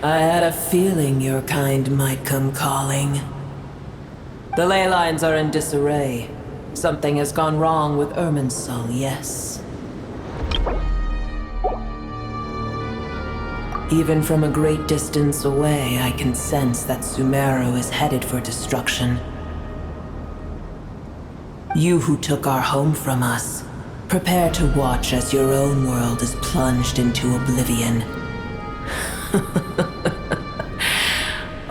I had a feeling your kind might come calling. The ley lines are in disarray. Something has gone wrong with Irminsul, yes. Even from a great distance away, I can sense that Sumeru is headed for destruction. You who took our home from us, prepare to watch as your own world is plunged into oblivion.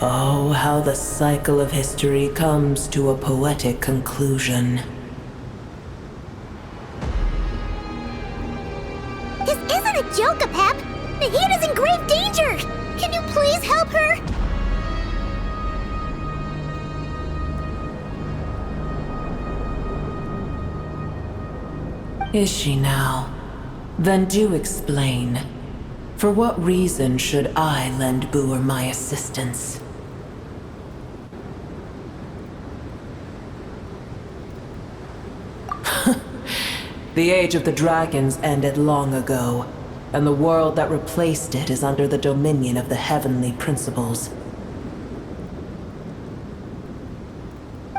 Oh, how the cycle of history comes to a poetic conclusion. This isn't a joke, Apep! Nahida's in grave danger! Can you please help her? Is she now? Then do explain. For what reason should I lend Boer my assistance? The age of the dragons ended long ago, and the world that replaced it is under the dominion of the heavenly principles.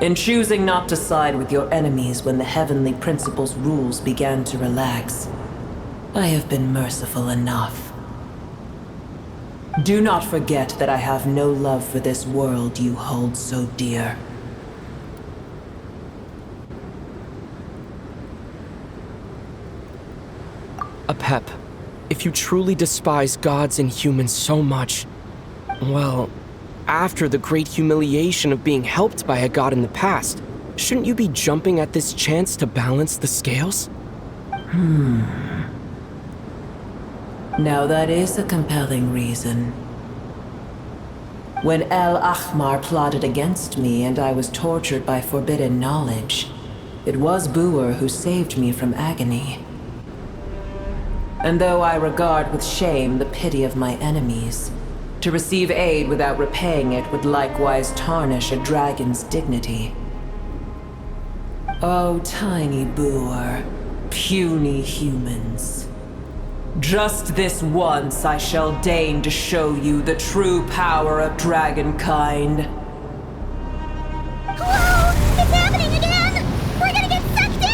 In choosing not to side with your enemies when the heavenly principles' rules began to relax, I have been merciful enough. Do not forget that I have no love for this world you hold so dear. Apep, if you truly despise gods and humans so much, well, after the great humiliation of being helped by a god in the past, shouldn't you be jumping at this chance to balance the scales? Now that is a compelling reason. When El Ahmar plotted against me and I was tortured by forbidden knowledge, it was Boer who saved me from agony. And though I regard with shame the pity of my enemies, to receive aid without repaying it would likewise tarnish a dragon's dignity. Oh, tiny Boer, puny humans. Just this once I shall deign to show you the true power of dragonkind. Whoa! It's happening again! We're gonna get sucked in!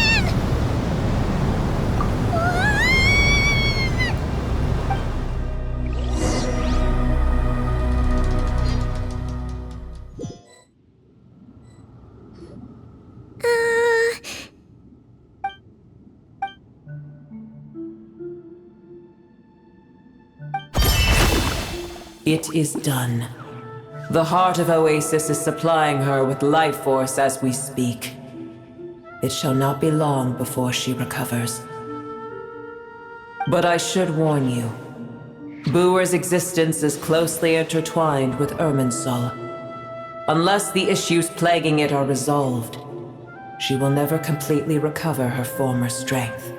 It is done. The heart of Oasis is supplying her with life force as we speak. It shall not be long before she recovers. But I should warn you. Boer's existence is closely intertwined with Irminsul. Unless the issues plaguing it are resolved, she will never completely recover her former strength.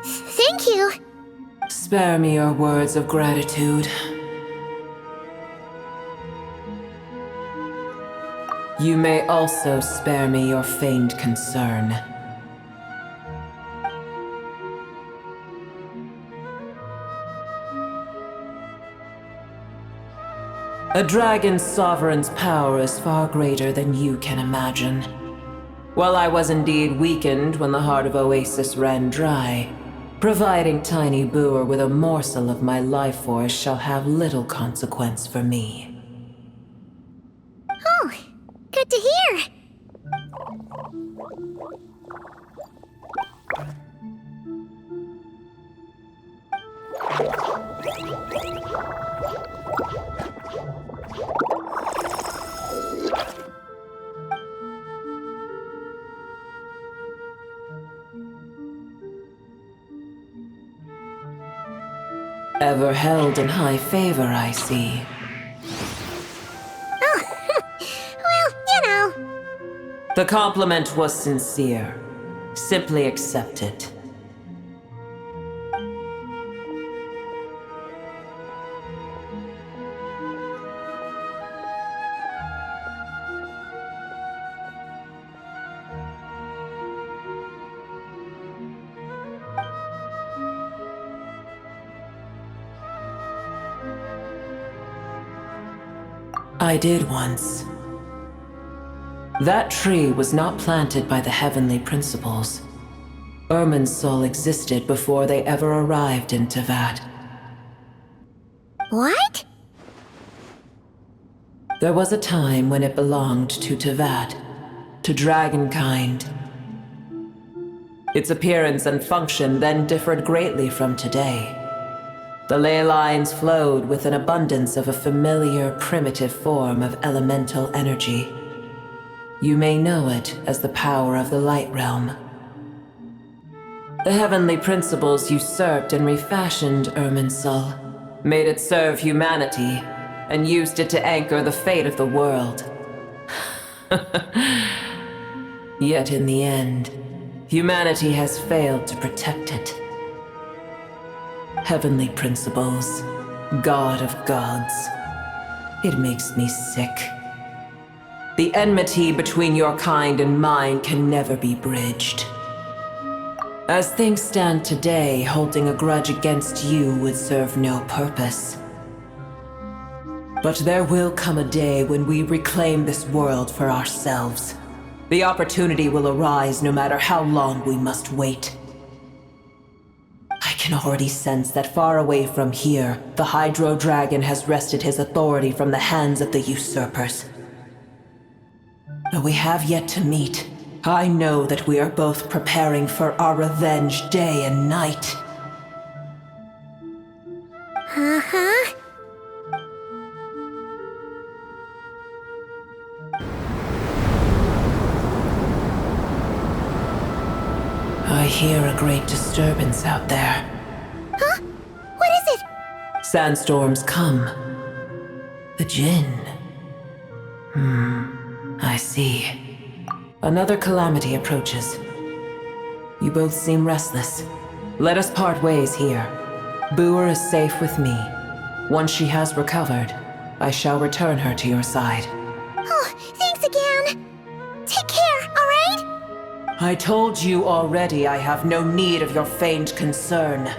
Thank you! Spare me your words of gratitude. You may also spare me your feigned concern. A dragon's sovereign's power is far greater than you can imagine. While I was indeed weakened when the heart of Oasis ran dry, providing tiny Boer with a morsel of my life force shall have little consequence for me. Oh, good to hear! Ever held in high favor, I see. Oh, well, you know. The compliment was sincere. Simply accept it. I did once. That tree was not planted by the heavenly principles. Irminsul existed before they ever arrived in Teyvat. What? There was a time when it belonged to Teyvat, to dragonkind. Its appearance and function then differed greatly from today. The ley lines flowed with an abundance of a familiar, primitive form of elemental energy. You may know it as the power of the Light Realm. The heavenly principles usurped and refashioned Irminsul, made it serve humanity, and used it to anchor the fate of the world. Yet in the end, humanity has failed to protect it. Heavenly principles, God of gods. It makes me sick. The enmity between your kind and mine can never be bridged. As things stand today, holding a grudge against you would serve no purpose. But there will come a day when we reclaim this world for ourselves. The opportunity will arise no matter how long we must wait. I can already sense that far away from here, the Hydro Dragon has wrested his authority from the hands of the usurpers. Though we have yet to meet, I know that we are both preparing for our revenge day and night. Uh-huh. I hear a great disturbance out there. Huh? What is it? Sandstorms come. The Jinn. I see. Another calamity approaches. You both seem restless. Let us part ways here. Booer is safe with me. Once she has recovered, I shall return her to your side. Oh, thanks again. Take care, alright? I told you already I have no need of your feigned concern.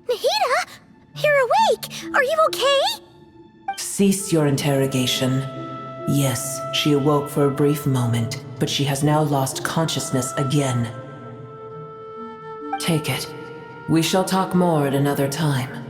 Nahida? You're awake! Are you okay? Cease your interrogation. Yes, she awoke for a brief moment, but she has now lost consciousness again. Take it. We shall talk more at another time.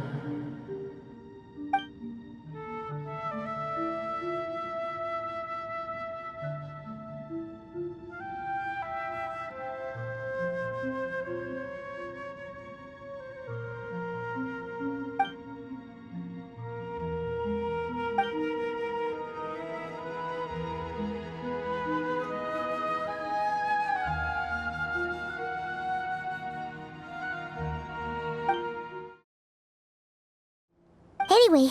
Anyway,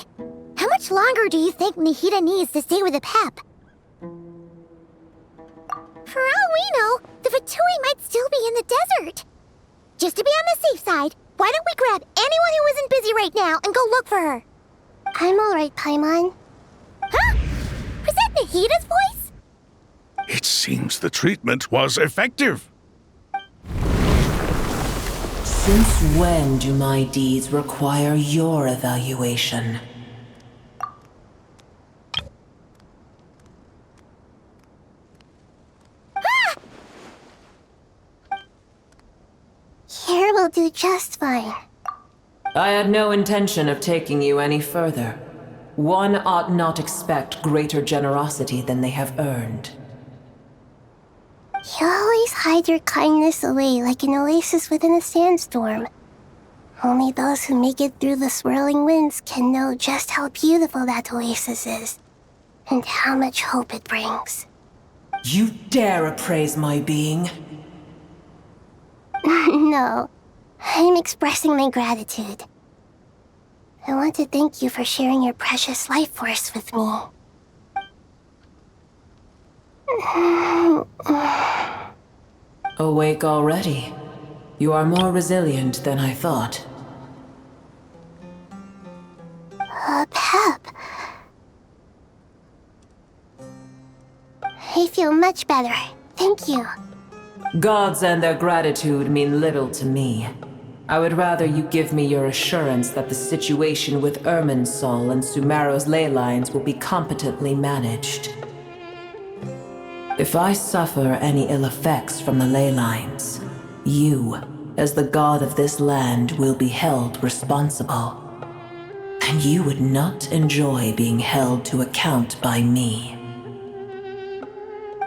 how much longer do you think Nahida needs to stay with Apep? For all we know, the Fatui might still be in the desert. Just to be on the safe side, why don't we grab anyone who isn't busy right now and go look for her? I'm alright, Paimon. Huh? Was that Nahida's voice? It seems the treatment was effective. Since when do my deeds require your evaluation? Here will do just fine. I had no intention of taking you any further. One ought not expect greater generosity than they have earned. You always hide your kindness away like an oasis within a sandstorm. Only those who make it through the swirling winds can know just how beautiful that oasis is, and how much hope it brings. You dare appraise my being? No, I'm expressing my gratitude. I want to thank you for sharing your precious life force with me. Awake already? You are more resilient than I thought. I feel much better. Thank you. Gods and their gratitude mean little to me. I would rather you give me your assurance that the situation with Irminsul and Sumeru's ley lines will be competently managed. If I suffer any ill effects from the ley lines, you, as the god of this land, will be held responsible. And you would not enjoy being held to account by me.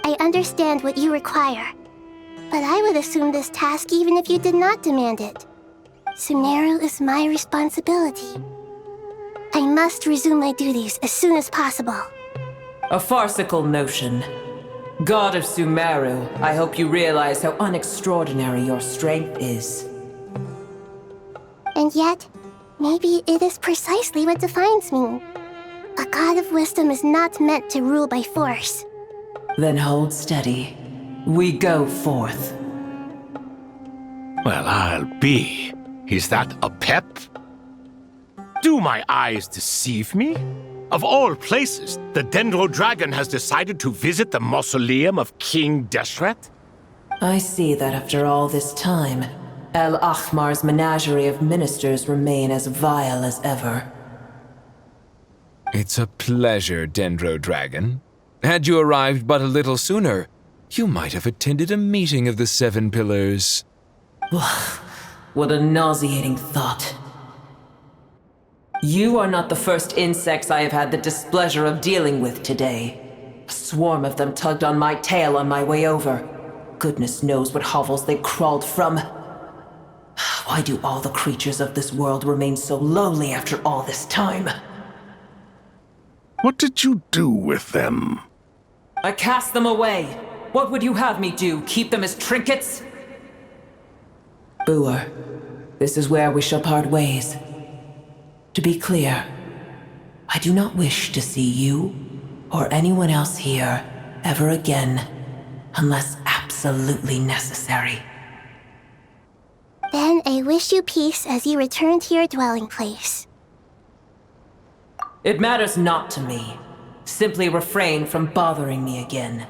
I understand what you require, but I would assume this task even if you did not demand it. Sumeru is my responsibility. I must resume my duties as soon as possible. A farcical notion. God of Sumeru, I hope you realize how unextraordinary your strength is. And yet, maybe it is precisely what defines me. A god of wisdom is not meant to rule by force. Then hold steady. We go forth. Well, I'll be. Is that Apep? Do my eyes deceive me? Of all places, the Dendro dragon has decided to visit the mausoleum of King Deshret? I see that after all this time, El Ahmar's menagerie of ministers remain as vile as ever. It's a pleasure, Dendro Dragon. Had you arrived but a little sooner, you might have attended a meeting of the Seven Pillars. What a nauseating thought. You are not the first insects I have had the displeasure of dealing with today. A swarm of them tugged on my tail on my way over. Goodness knows what hovels they crawled from. Why do all the creatures of this world remain so lowly after all this time? What did you do with them? I cast them away. What would you have me do? Keep them as trinkets? Boer, this is where we shall part ways. To be clear, I do not wish to see you or anyone else here ever again, unless absolutely necessary. Then I wish you peace as you return to your dwelling place. It matters not to me. Simply refrain from bothering me again.